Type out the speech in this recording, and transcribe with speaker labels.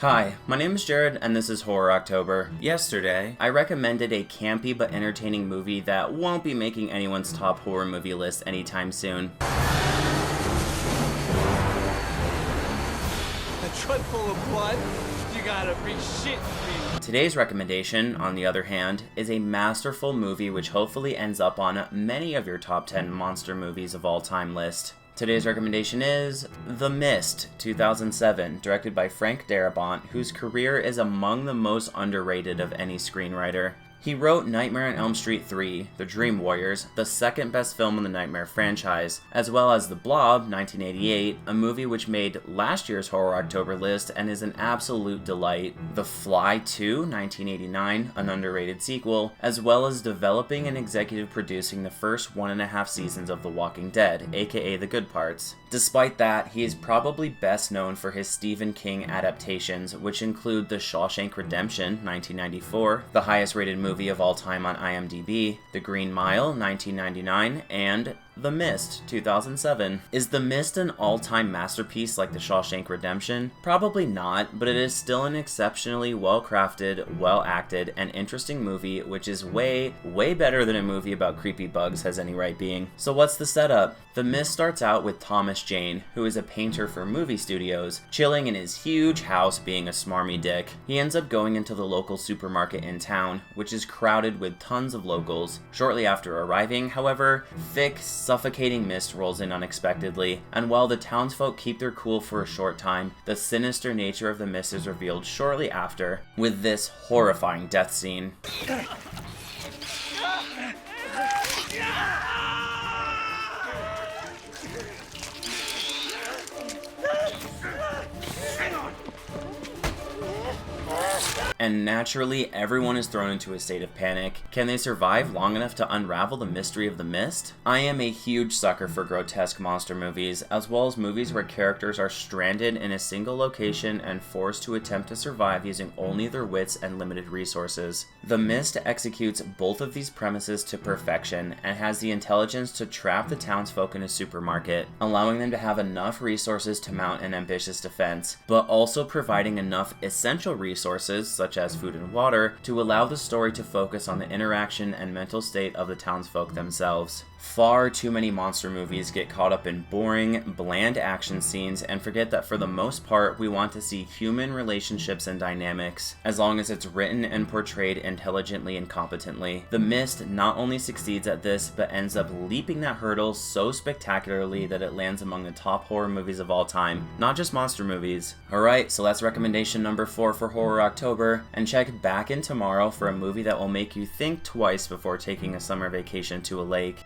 Speaker 1: Hi, my name is Jared and this is Horror October. Yesterday, I recommended a campy but entertaining movie that won't be making anyone's top horror movie list anytime soon.
Speaker 2: A truck full of blood? You gotta be shitting me.
Speaker 1: Today's recommendation, on the other hand, is a masterful movie which hopefully ends up on many of your top 10 monster movies of all time list. Today's recommendation is The Mist, 2007, directed by Frank Darabont, whose career is among the most underrated of any screenwriter. He wrote Nightmare on Elm Street 3, The Dream Warriors, the second best film in the Nightmare franchise, as well as The Blob, 1988, a movie which made last year's Horror October list and is an absolute delight, The Fly 2, 1989, an underrated sequel, as well as developing and executive producing the first 1.5 seasons of The Walking Dead, aka The Good Parts. Despite that, he is probably best known for his Stephen King adaptations, which include The Shawshank Redemption, 1994, the highest rated movie of all time on IMDb, The Green Mile, 1999, and The Mist, 2007. Is The Mist an all-time masterpiece like The Shawshank Redemption? Probably not, but it is still an exceptionally well-crafted, well-acted, and interesting movie, which is way, way better than a movie about creepy bugs has any right being. So what's the setup? The Mist starts out with Thomas Jane, who is a painter for movie studios, chilling in his huge house being a smarmy dick. He ends up going into the local supermarket in town, which is crowded with tons of locals. Shortly after arriving, however, thick, suffocating mist rolls in unexpectedly, and while the townsfolk keep their cool for a short time, the sinister nature of the mist is revealed shortly after, with this horrifying death scene. And naturally, everyone is thrown into a state of panic. Can they survive long enough to unravel the mystery of the mist? I am a huge sucker for grotesque monster movies, as well as movies where characters are stranded in a single location and forced to attempt to survive using only their wits and limited resources. The Mist executes both of these premises to perfection and has the intelligence to trap the townsfolk in a supermarket, allowing them to have enough resources to mount an ambitious defense, but also providing enough essential resources, such as food and water, to allow the story to focus on the interaction and mental state of the townsfolk themselves. Far too many monster movies get caught up in boring, bland action scenes and forget that for the most part we want to see human relationships and dynamics, as long as it's written and portrayed intelligently and competently. The Mist not only succeeds at this, but ends up leaping that hurdle so spectacularly that it lands among the top horror movies of all time, not just monster movies. Alright, so that's recommendation number 4 for Horror October, and check back in tomorrow for a movie that will make you think twice before taking a summer vacation to a lake.